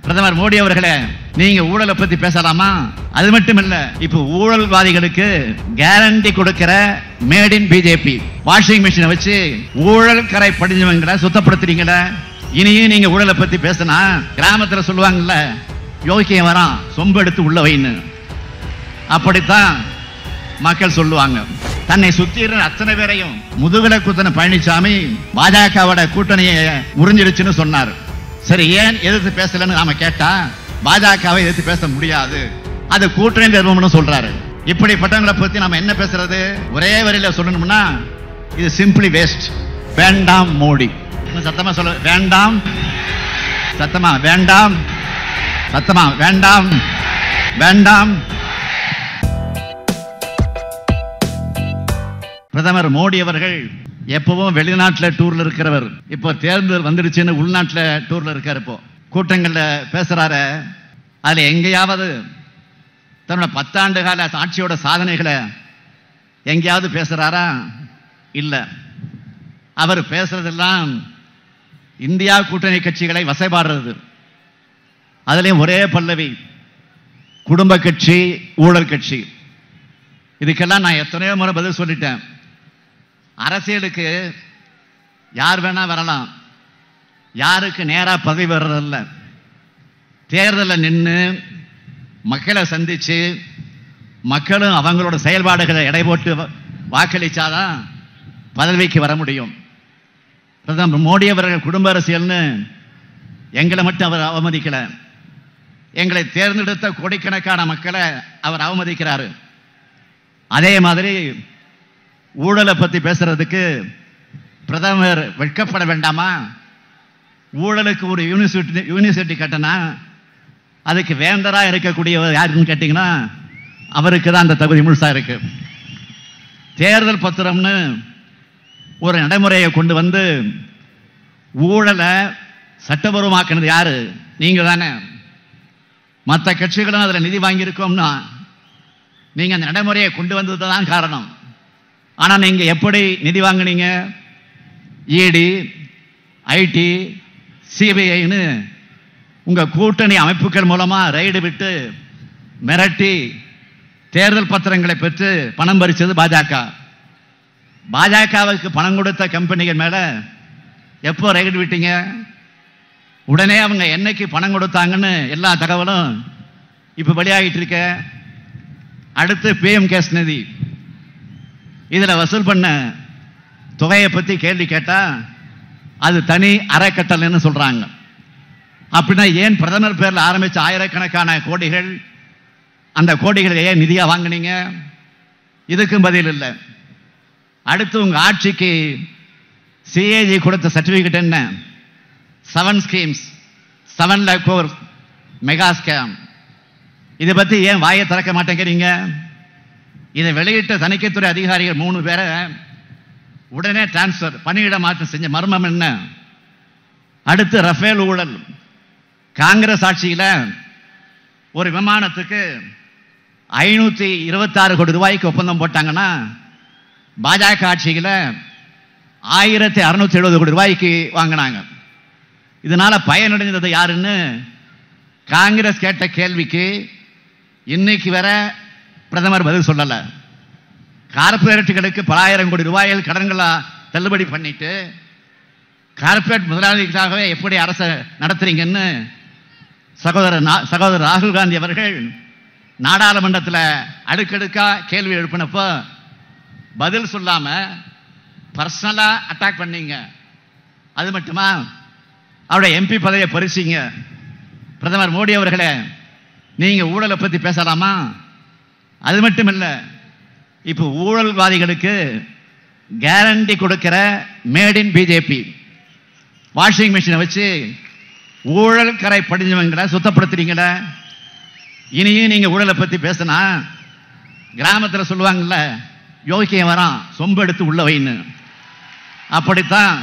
பிரதமர் மோடி அவர்களே, நீங்க ஊழலை பத்தி பேசலாமா? அது மட்டும் இல்ல, இப்ப ஊழல்வாதிகளுக்கு கேரண்டி கொடுக்கிற மேட் இன் பிஜேபி வாஷிங் மிஷினை வச்சு ஊழல் கரை படிஞ்சவங்களை சுத்தப்படுத்துறீங்களா? இனியும் நீங்க ஊழலை பத்தி பேசினா கிராமத்துல சொல்லுவாங்கல்ல, யோகியம் வரான் சொம்பு எடுத்து உள்ள வைன்னு. அப்படித்தான் மக்கள் சொல்லுவாங்க. தன்னை சுத்தி இருந்த அத்தனை பேரையும் முதுகலை குத்தன பழனிசாமி பாஜகவோட கூட்டணியை முறிஞ்சிடுச்சுன்னு சொன்னார். சரி, ஏன் எதிர்த்து பேசலன்னு நாம கேட்டா, பாஜகவை எதிர்த்து பேச முடியாது, அது கூட்டணி நிறுவனம்னு சொல்றாரு. இப்படிப்பட்டவங்களை பத்தி நாம என்ன பேசுறது? ஒரே வரியில சொல்லணும்னா, இது சிம்பிளி வேஸ்ட். வேண்டாம் மோடி. சத்தமா சொல்ல, வேண்டாம். சத்தமா வேண்டாம். சத்தமா வேண்டாம். வேண்டாம். பிரதமர் மோடி அவர்கள் எப்பவும் வெளிநாட்டில் டூர்ல இருக்கிறவர். இப்போ தேர்தல் வந்துடுச்சுன்னு உள்நாட்டில் டூர்ல இருக்காரு. இப்போ கூட்டங்கள்ல பேசுறாரு. அதுல எங்கேயாவது தன்னோட 10 ஆண்டு கால ஆட்சியோட சாதனைகளை எங்கேயாவது பேசுறாரா? இல்ல. அவர் பேசுறதெல்லாம் இந்தியா கூட்டணி கட்சிகளை வசைபாடுறது. அதுலயும் ஒரே பல்லவி, குடும்ப கட்சி, ஊழல் கட்சி. இதுக்கெல்லாம் நான் எத்தனையோ முறை பதில் சொல்லிட்டேன். அரசியலுக்கு யார் வேணா வரலாம், யாருக்கு நேரா பதவி வர்றதில்ல. தேர்தலில் நின்று மக்களை சந்திச்சு மக்களும் அவங்களோட செயல்பாடுகளை எடை போட்டு வாக்களிச்சாதான் பதவிக்கு வர முடியும். பிரதமர் மோடி அவர்கள் குடும்ப அரசியல்னு எங்களை மட்டும் அவர் அவமதிக்கல, எங்களை தேர்ந்தெடுத்த கோடிக்கணக்கான மக்களை அவர் அவமதிக்கிறாரு. அதே மாதிரி ஊழலை பத்தி பேசுறதுக்கு பிரதமர் வெட்கப்பட வேண்டாமா? ஊழலுக்கு ஒரு யூனிவர்சிட்டி கட்டினா அதுக்கு வேந்தரா இருக்கக்கூடியவர் யாருன்னு கேட்டீங்கன்னா, அவருக்கு தான் அந்த தகுதி முழுசா இருக்கு. தேர்தல் பத்திரம்னு ஒரு நடைமுறையை கொண்டு வந்து ஊழலை சட்டபூர்வமாக்கினது யாரு? நீங்க தானே. மற்ற கட்சிகளும் அதில் நிதி வாங்கியிருக்கோம்னா நீங்க அந்த நடைமுறையை கொண்டு வந்தது தான் காரணம். ஆனா நீங்க எப்படி நிதி வாங்கினீங்க? இடி, ஐடி, சிபிஐன்னு உங்க கூட்டணி அமைப்புகள் மூலமா ரைடு விட்டு மிரட்டி தேர்தல் பத்திரங்களை பெற்று பணம் பறிச்சது பாஜக. பாஜகவுக்கு பணம் கொடுத்த கம்பெனிகள் மேல எப்போ ரைடு விட்டீங்க? உடனே அவங்க என்னைக்கு பணம் கொடுத்தாங்கன்னு எல்லா தகவலும் இப்ப வெளியாகிட்டு இருக்க. அடுத்து பிஎம் கேர்ஸ் நிதி, இதுல வசூல் பண்ண தொகையை பத்தி கேள்வி கேட்டா அது தனி அறக்கட்டளைன்னு சொல்றாங்க. அப்படின்னா ஏன் பிரதமர் பேர்ல ஆரம்பிச்ச ஆயிரக்கணக்கான கோடிகள், அந்த கோடிகளை ஏன் நிதியா வாங்கினீங்க? இதுக்கும் பதில் இல்லை. அடுத்து உங்க ஆட்சிக்கு சிஏஜி கொடுத்த சர்டிபிகேட் என்ன? 7 schemes, 7 lakh crore mega scam. இதை பத்தி ஏன் வாயை திறக்க மாட்டேங்கிறீங்க? இதை வெளியிட்ட தணிக்கைத்துறை அதிகாரிகள் 3 பேரை உடனே டிரான்ஸ்பர், பணியிட மாற்றம் செஞ்ச மர்மம் என்ன? அடுத்து ரஃபேல் ஊழல். காங்கிரஸ் ஆட்சியில ஒரு விமானத்துக்கு 526 கோடி ரூபாய்க்கு ஒப்பந்தம் போட்டாங்கன்னா, பாஜக ஆட்சியில 1670 கோடி ரூபாய்க்கு வாங்கினாங்க. இதனால பயனடைந்தது யாருன்னு காங்கிரஸ் கேட்ட கேள்விக்கு இன்னைக்கு வர பிரதமர் பதில் சொல்லல. கார்பரேட்டுகளுக்கு பல ஆயிரம் கோடி ரூபாயில் கடன்களை தள்ளுபடி பண்ணிட்டு கார்பரேட் முதலாளிகளுக்காகவே எப்படி அரசை நடத்துறீங்கன்னு சகோதரர் ராகுல் காந்தி அவர்கள் நாடாளுமன்றத்தில் அடுக்கடுக்கா கேள்வி எழுப்பினப்போ பதில் சொல்லாம பர்சனலா அட்டாக் பண்ணீங்க. அது மட்டுமா, அவருடைய எம்பி பதவியை பறிச்சீங்க. பிரதமர் மோடி அவர்களே, நீங்க ஊழலை பத்தி பேசலாமா? அது மட்டும் இல்ல, இப்ப ஊழல்வாதிகளுக்கு கேரண்டி கொடுக்கிற மேட் இன் பிஜேபி வாஷிங் மிஷினை வச்சு ஊழல் கரை படிஞ்சவங்களை சுத்தப்படுத்துறீங்களா? இனியும் நீங்க ஊழலை பத்தி பேசினா கிராமத்தில் சொல்லுவாங்கல்ல, யோகியம் வரான் சொம்பு எடுத்து உள்ள வைன்னு. அப்படித்தான்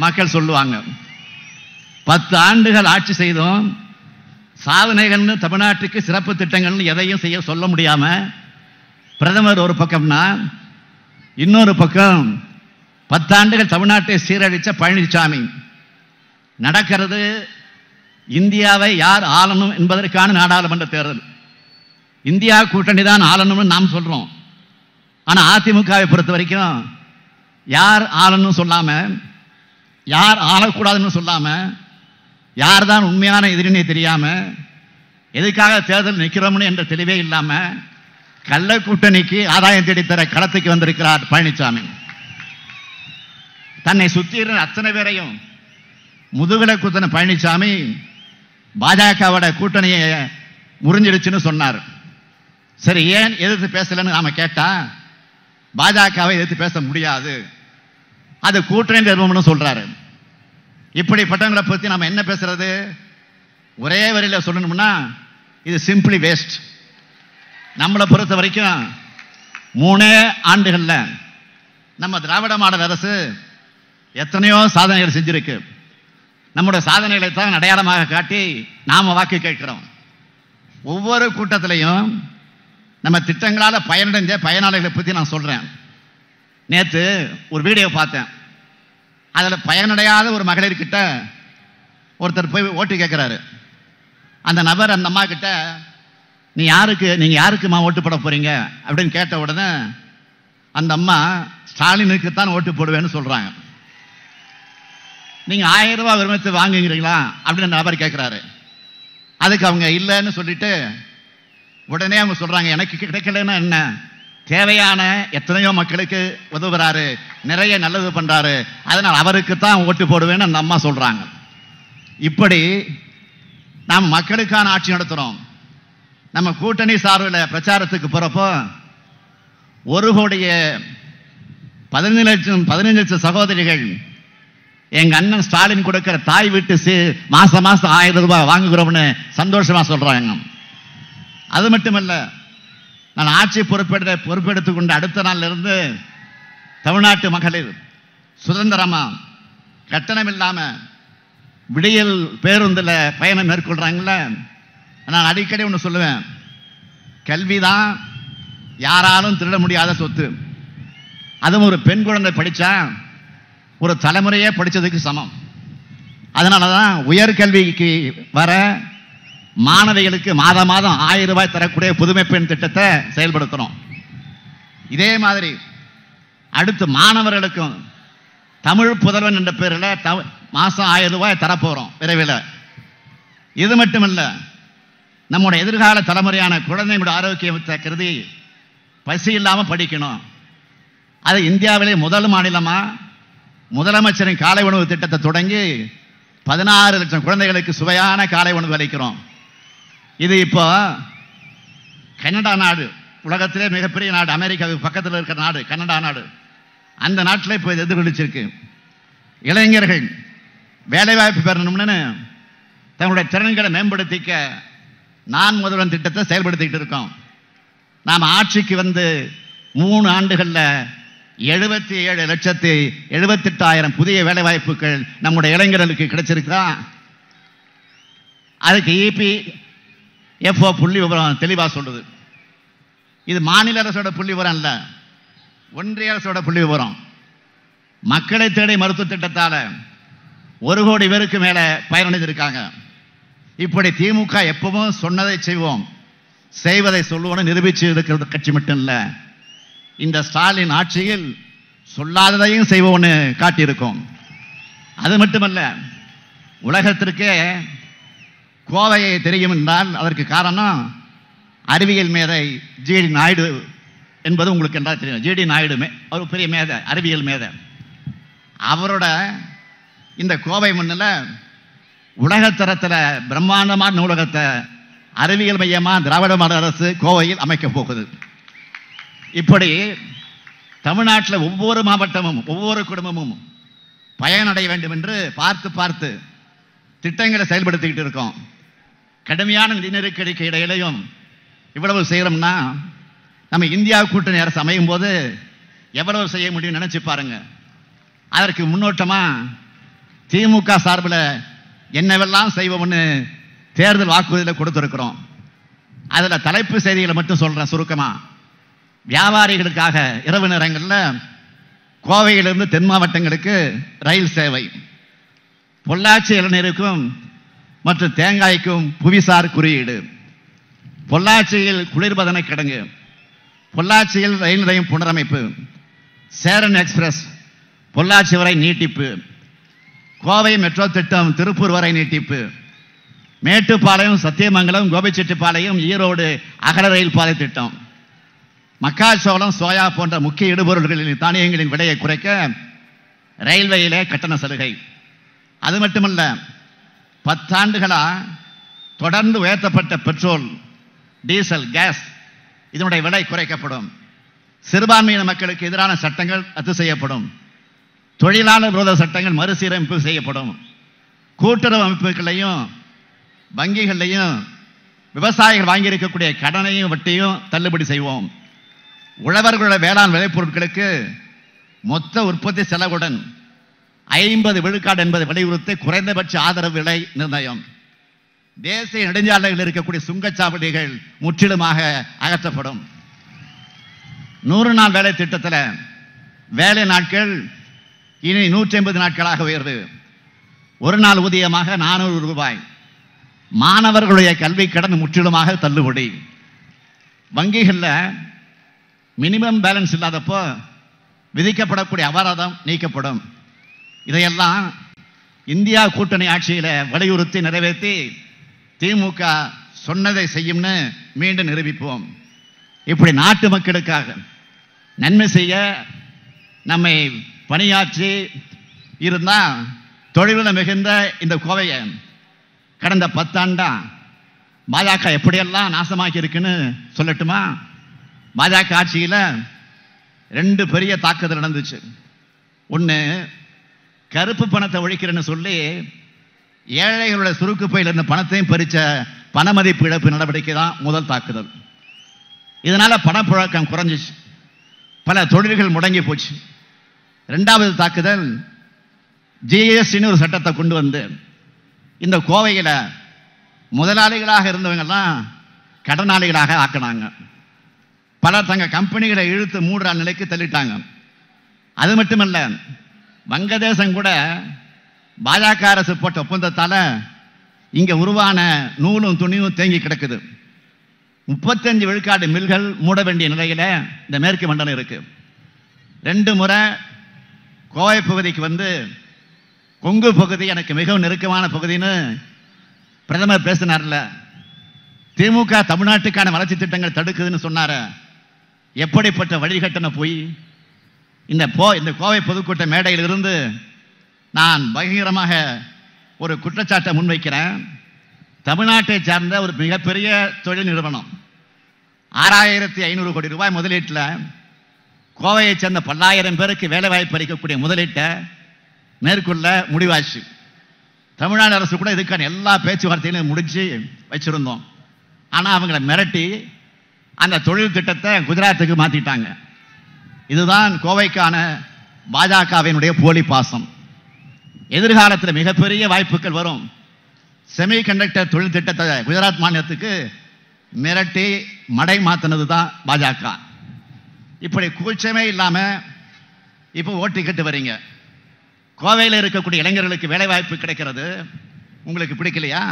மக்கள் சொல்லுவாங்க. 10 ஆண்டுகள் ஆட்சி செய்தோம், சாதனைகள்னு தமிழ்நாட்டுக்கு சிறப்பு திட்டங்கள்னு எதையும் செய்ய சொல்ல முடியாம பிரதமர் ஒரு பக்கம்னா, இன்னொரு பக்கம் 10 ஆண்டுகள் தமிழ்நாட்டை சீரழிச்ச பழனிசாமி நடக்கிறது இந்தியாவை யார் ஆளணும் என்பதற்கான நாடாளுமன்ற தேர்தல். இந்தியா கூட்டணி தான் ஆளணும்னு நாம் சொல்றோம். ஆனா அதிமுகவை பொறுத்த வரைக்கும் யார் ஆளணும் சொல்லாம, யார் ஆளக்கூடாதுன்னு சொல்லாம, யார் தான் உண்மையான எதிரினே தெரியாம, எதுக்காக தேர்தல் நிற்கிறோம்னு என்ற தெளிவே இல்லாம கள்ள கூட்டணிக்கு ஆதாயம் தேடித்தர களத்துக்கு வந்திருக்கிறார் பழனிசாமி. தன்னை சுற்றி இருந்த அத்தனை பேரையும் முதுகுல குத்தின பழனிசாமி பாஜகவோட கூட்டணியை முறிஞ்சிடுச்சுன்னு சொன்னார். சரி, ஏன் எதிர்த்து பேசலன்னு நாம கேட்டா, பாஜகவை எதிர்த்து பேச முடியாது, அது கூட்டணி நிறுவனம் சொல்றாரு. இப்படிப்பட்டவங்களை பத்தி நாம என்ன பேசுறது? ஒரே வரியில சொல்லணும்னா இது சிம்பிளி வேஸ்ட். நம்மளை பொறுத்த வரைக்கும் 3 ஆண்டுகள்ல நம்ம திராவிட மாடல் அரசு எத்தனையோ சாதனைகள் செஞ்சிருக்கு. நம்முடைய சாதனைகளை தான் அடையாளமாக காட்டி நாம வாக்கு கேட்கிறோம். ஒவ்வொரு கூட்டத்திலையும் நம்ம திட்டங்களால் பயனடைந்த பயனாளிகளை பற்றி நான் சொல்றேன். நேற்று ஒரு வீடியோ பார்த்தேன். அதில் பயனடையாத ஒரு மகளிர்கிட்ட ஒருத்தர் போய் ஓட்டு கேட்கிறாரு. அந்த நபர் அந்த அம்மா கிட்ட, நீங்க யாருக்குமா ஓட்டு போட போறீங்க அப்படின்னு கேட்ட உடனே அந்த அம்மா ஸ்டாலினுக்குத்தான் ஓட்டு போடுவேன்னு சொல்றாங்க. நீங்க 1000 ரூபாய் விரும்பத்து வாங்குகிறீங்களா அப்படின்னு அந்த நபர் கேட்கிறாரு. அதுக்கு அவங்க இல்லைன்னு சொல்லிட்டு உடனே அவங்க சொல்றாங்க, எனக்கு கிடைக்கலன்னா என்ன, தேவையான எத்தனையோ மக்களுக்கு உதவுறாரு, நிறைய நல்லது பண்றாரு, அதனால் அவருக்கு தான் ஓட்டு போடுவேன்னு அந்த அம்மா சொல்றாங்க. இப்படி நாம் மக்களுக்கான ஆட்சி நடத்துறோம். நம்ம கூட்டணி சார்பில் பிரச்சாரத்துக்கு போறப்போ 1,15,00,000 சகோதரிகள் எங்க அண்ணன் ஸ்டாலின் கொடுக்கிற தாய் வீட்டு மாசம் 1000 ரூபாய் வாங்குகிறோம்னு சந்தோஷமா சொல்றாங்க. அது மட்டுமல்ல, நான் ஆட்சி பொறுப்பெடுத்துக் கொண்ட அடுத்த நாள்ல இருந்து தமிழ்நாட்டு மகளிர் சுதந்திரமா கட்டணம் இல்லாம விடியல் பேருந்துல பயணம் மேற்கொள்றாங்கல்ல. நான் அடிக்கடி ஒன்று சொல்லுவேன், கல்விதான் யாராலும் திருட முடியாத சொத்து. அதுவும் ஒரு பெண் குழந்தை படிச்சா ஒரு தலைமுறையே படிச்சதுக்கு சமம். அதனாலதான் உயர்கல்விக்கு வர மாணவிகளுக்கு மாதம் 1000 ரூபாய் தரக்கூடிய புதுமை பெண் திட்டத்தை செயல்படுத்துறோம். இதே மாதிரி அடுத்து மாணவர்களுக்கும் தமிழ் புதல்வன் என்ற பேரில் மாசம் 1000 ரூபாய் தரப்போறோம் விரைவில். இது மட்டுமல்ல, நம்முடைய எதிர்கால தலைமுறையான குழந்தைங்களோட ஆரோக்கியத்தை கருதி பசி இல்லாம படிக்கணும். அது இந்தியாவிலே முதல் மாநிலமா முதலமைச்சரின் காலை உணவு திட்டத்தை தொடங்கி 16 லட்சம் குழந்தைகளுக்கு சுவையான காலை உணவு அளிக்கிறோம். இது இப்போ கனடா நாடு, உலகத்திலே மிகப்பெரிய நாடு, அமெரிக்காவுக்கு பக்கத்தில் இருக்கிற நாடு கனடா நாடு, அந்த நாட்டில் இப்போ எதிர்கொள்ளிச்சிருக்கு. இளைஞர்கள் வேலைவாய்ப்பு பெறணும்னு தங்களுடைய திறன்களை மேம்படுத்திக்க நான் முதல்வன் திட்டத்தை செயல்படுத்திக்கிட்டு இருக்கோம். நாம் ஆட்சிக்கு வந்து 3 ஆண்டுகள்ல 77,78,000 புதிய வேலைவாய்ப்புகள் நம்முடைய இளைஞர்களுக்கு கிடைச்சிருக்கா. அதுக்கு EPFO புள்ளி விவரம் தெளிவா சொல்லுது. இது மாநில அரசோட புள்ளி விவரம் இல்ல, ஒன்றிய அரசோட புள்ளி விவரம். மக்களை தேடி மருத்துவ திட்டத்தால 1 கோடி பேருக்கு மேல பயனடைந்திருக்காங்க. இப்படி திமுக எப்பவும் சொன்னதை செய்வோம், செய்வதை சொல்லுவோம்னு நிரூபிச்சு இருக்கிறது கட்சி மட்டும் இல்ல, இந்த ஸ்டாலின் ஆட்சியில் சொல்லாததையும் செய்வோம்னு காட்டியிருக்கோம். அது மட்டுமல்ல, உலகத்திற்கே கோவையை தெரியும் என்றால் அதற்கு காரணம் அறிவியல் மேதை GD நாயுடு என்பது உங்களுக்கு என்றால் தெரியும். GD நாயுடு ஒரு பெரிய மேதை, அறிவியல் மேதை. அவரோட இந்த கோவை மண்ணில் உலகத்தரத்தில் பிரம்மாண்டமான நூலகத்தை அறிவியல் மையமா திராவிட மாடல் அரசு கோவையில் அமைக்க போகுது. இப்படி தமிழ்நாட்டில் ஒவ்வொரு மாவட்டமும் ஒவ்வொரு குடும்பமும் பயனடைய வேண்டும் என்று பார்த்து பார்த்து திட்டங்களை செயல்படுத்திக்கிட்டு இருக்கோம். கடுமையான நிதி நெருக்கடிக்கு இடையிலையும் இவ்வளவு செய்யறோம்னா நம்ம இந்தியா கூட்டணி அரசு அமையும் போது எவ்வளவு செய்ய முடியும் நினைச்சு பாருங்க. அதற்கு முன்னோட்டமா திமுக சார்பில் என்னவெல்லாம் செய்வோம்னு தேர்தல் வாக்குறுதியில் கொடுத்திருக்கிறோம். அதில் தலைப்பு செய்திகளை மட்டும் சொல்றேன் சுருக்கமா. வியாபாரிகளுக்காக இரவு நேரங்களில் கோவையிலிருந்து தென் மாவட்டங்களுக்கு ரயில் சேவை, பொள்ளாச்சி இளைஞருக்கும் மற்றும் தேங்காய்க்கும் புவிசார் குறியீடு. பொள்ளாச்சியில் குளிர்பதன கிடங்கு, பொள்ளாச்சியில் ரயில் நிலையம் புனரமைப்பு, சேரன் எக்ஸ்பிரஸ் பொள்ளாச்சி வரை நீட்டிப்பு, கோவை மெட்ரோ திட்டம் திருப்பூர் வரை நீட்டிப்பு, மேட்டுப்பாளையம் சத்தியமங்கலம் கோபிச்செட்டிப்பாளையம் ஈரோடு அகல ரயில் பாதை திட்டம், மக்காச்சோளம் சோயா போன்ற முக்கிய இடுபொருள்களின் தானியங்களின் விலையை குறைக்க ரயில்வேயிலே கட்டண சலுகை. அது மட்டுமல்ல, 10 ஆண்டுகளா தொடர்ந்து உயர்த்தப்பட்ட பெட்ரோல், டீசல், கேஸ் இதனுடைய விலை குறைக்கப்படும். சிறுபான்மையின மக்களுக்கு எதிரான சட்டங்கள் ரத்து செய்யப்படும். தொழிலாளர் விரோத சட்டங்கள் மறுசீரமைப்பு செய்யப்படும். கூட்டுறவு அமைப்புகளையும் வங்கிகளையும் விவசாயிகள் வாங்கியிருக்கக்கூடிய கடனையும் வட்டியும் தள்ளுபடி செய்வோம். உழவர்களுடைய வேளாண் விளைபொருட்களுக்கு மொத்த உற்பத்தி செலவுடன் 50 விழுக்காடு என்பதை வலியுறுத்தி குறைந்தபட்ச ஆதரவு விலை நிர்ணயம். தேசிய நெடுஞ்சாலைகளில் இருக்கக்கூடிய சுங்கச்சாவடிகள் முற்றிலுமாக அகற்றப்படும். 100 நாள் வேலை திட்டத்தில் வேலை நாட்கள் இனி 150 நாட்களாக உயர்வு. ஒரு நாள் ஊதியமாக 400 ரூபாய். மாணவர்களுடைய கல்வி கடன் முற்றிலுமாக தள்ளுபடி. வங்கிகளில் மினிமம் பேலன்ஸ் இல்லாதப்போ விதிக்கப்படக்கூடிய அபராதம் நீக்கப்படும். இதையெல்லாம் இந்தியா கூட்டணி ஆட்சியில் வலியுறுத்தி நிறைவேற்றி திமுக சொன்னதை செய்யும்னு மீண்டும் நிரூபிப்போம். இப்படி நாட்டு மக்களுக்காக நன்மை செய்ய நம்மை பணியாற்றி இருந்தால் தொழில்நுட்ப மிகுந்த இந்த கோவையை கடந்த 10 ஆண்டா பாஜக எப்படியெல்லாம் நாசமாக்கி இருக்குன்னு சொல்லட்டுமா? பாஜக ஆட்சியில் 2 பெரிய தாக்குதல் நடந்துச்சு. ஒன்று, கருப்பு பணத்தை ஒழிக்கிறேன்னு சொல்லி ஏழைகளுடைய சுருக்கு பையில் இருந்த பணத்தையும் பறிச்ச பணமதிப்பு இழப்பு நடவடிக்கை தான் முதல் தாக்குதல். இதனால பணப்புழக்கம் குறைஞ்சிச்சு, பல தொழில்கள் முடங்கி போச்சு. 2வது தாக்குதல், ஜிஎஸ்டின்னு ஒரு சட்டத்தை கொண்டு வந்து இந்த கோவையில் முதலாளிகளாக இருந்தவங்கெல்லாம் கடனாளிகளாக ஆக்கினாங்க. பலர் தங்க கம்பெனிகளை இழுத்து மூடுற நிலைக்கு தள்ளிட்டாங்க. அது மட்டுமல்ல, வங்கதேசம் கூட பாஜக அரசு போட்ட ஒப்பந்தத்தால் இங்கே உருவான நூலும் துணியும் தேங்கி கிடக்குது. 35 விழுக்காடு மில்கள் மூட வேண்டிய நிலையில் இந்த மேற்கு மண்டலம் இருக்கு. 2 முறை கோவை பகுதிக்கு வந்து கொங்கு பகுதி எனக்கு மிகவும் நெருக்கமான பகுதின்னு பிரதமர் பேசினார்ல. திமுக தமிழ்நாட்டுக்கான வளர்ச்சி திட்டங்கள் தடுக்குதுன்னு சொன்னார. எப்படிப்பட்ட வழிகட்டண போய் இந்த கோவை பொதுக்கூட்ட மேடையில் இருந்து நான் பகிரமாக ஒரு குற்றச்சாட்டை முன்வைக்கிறேன். தமிழ்நாட்டை சார்ந்த ஒரு மிகப்பெரிய தொழில் நிறுவனம் 6500 கோடி ரூபாய் முதலீட்டில் கோவையை சேர்ந்த 10,000 பேருக்கு வேலை வாய்ப்பு அளிக்கக்கூடிய முதலீட்டை மேற்கொள்ள முடிவாச்சு. தமிழ்நாடு அரசு கூட இதுக்கான எல்லா பேச்சுவார்த்தைகளையும் முடிச்சு வச்சிருந்தோம். ஆனால் அவங்களை மிரட்டி அந்த தொழில் திட்டத்தை குஜராத்துக்கு மாற்றிட்டாங்க. இதுதான் கோவைக்கான பாஜகவினுடைய போலி பாசம். எதிர்காலத்தில் மிகப்பெரிய வாய்ப்புகள் வரும். செமி கண்டக்டர் தொழில் திட்டத்தை குஜராத் மாநிலத்துக்கு மிரட்டி மடை மாற்றினது தான் பாஜக. இப்படி கூச்சமே இல்லாமல் இப்போ ஓட்டி கட்டு வரீங்க. கோவையில் இருக்கக்கூடிய இளைஞர்களுக்கு வேலை வாய்ப்பு கிடைக்கிறது, உங்களுக்கு பிடிக்கலையா?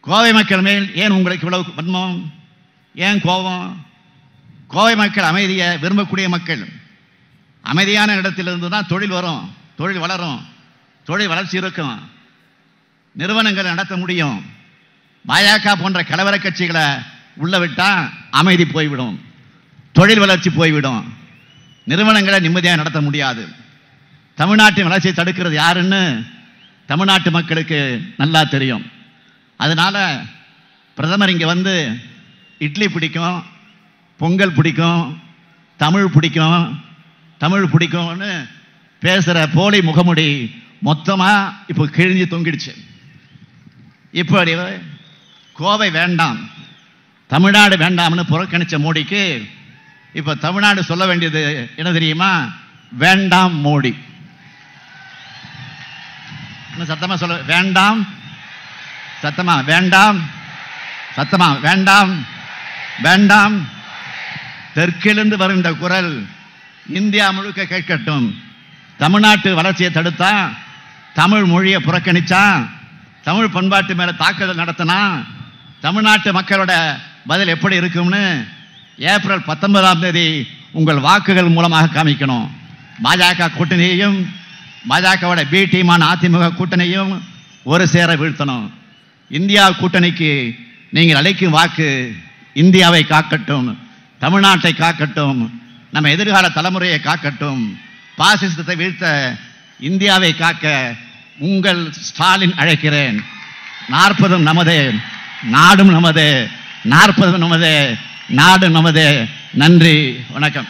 கோவை மக்கள் மேல் ஏன் உங்களுக்கு இவ்வளவு வன்மம், ஏன் கோபம்? கோவை மக்கள் அமைதியை விரும்பக்கூடிய மக்கள். அமைதியான இடத்திலிருந்து தான் தொழில் வரும், தொழில் வளரும், தொழில் வளர்ச்சி இருக்கும், நிறுவனங்கள் நடத்த முடியும். பாஜக போன்ற கலவர கட்சிகளை உள்ள விட்டால் அமைதி போய்விடும், தொழில் வளர்ச்சி போய்விடும், நிறுவனங்களை நிம்மதியாக நடத்த முடியாது. தமிழ்நாட்டின் வளர்ச்சியை தடுக்கிறது யாருன்னு தமிழ்நாட்டு மக்களுக்கு நல்லா தெரியும். அதனால பிரதமர் இங்கே வந்து இட்லி பிடிக்கும், பொங்கல் பிடிக்கும், தமிழ் பிடிக்கும், தமிழ் பிடிக்கும்னு பேசுகிற போலி முகமுடி மொத்தமாக இப்போ கிழிஞ்சு தொங்கிடுச்சு. இப்படி கோவை வேண்டாம், தமிழ்நாடு வேண்டாம்னு புறக்கணித்த மோடிக்கு இப்போ தமிழ்நாடு சொல்ல வேண்டியது என்ன தெரியுமா? வேண்டாம் மோடி. சத்தமா சொல்ல வேண்டாம், சத்தமா வேண்டாம், சத்தமா வேண்டாம், வேண்டாம். தெற்கிலிருந்து வரும் இந்த குரல் இந்தியா முழுக்க கேட்கட்டும். தமிழ்நாட்டு வளர்ச்சியை தடுத்தா, தமிழ் மொழியை புறக்கணிச்சா தமிழ் பண்பாட்டு மேல தாக்குதல் நடத்தினா தமிழ்நாட்டு மக்களோட பதில் எப்படி இருக்கும்னு ஏப்ரல் 19ஆம் தேதி உங்கள் வாக்குகள் மூலமாக காமிக்கணும். பாஜக கூட்டணியையும் பாஜகவோட பி டீமான அதிமுக கூட்டணியும் ஒரு சேர வீழ்த்தணும். இந்தியா கூட்டணிக்கு நீங்கள் அளிக்கும் வாக்கு இந்தியாவை காக்கட்டும், தமிழ்நாட்டை காக்கட்டும், நம்ம எதிர்கால தலைமுறையை காக்கட்டும், பாசிசத்தை வீழ்த்த இந்தியாவை காக்க உங்கள் ஸ்டாலின் அழைக்கிறேன். 40 நமது, நாடும் நமது, 40 நமது, நாடு நமது. நன்றி, வணக்கம்.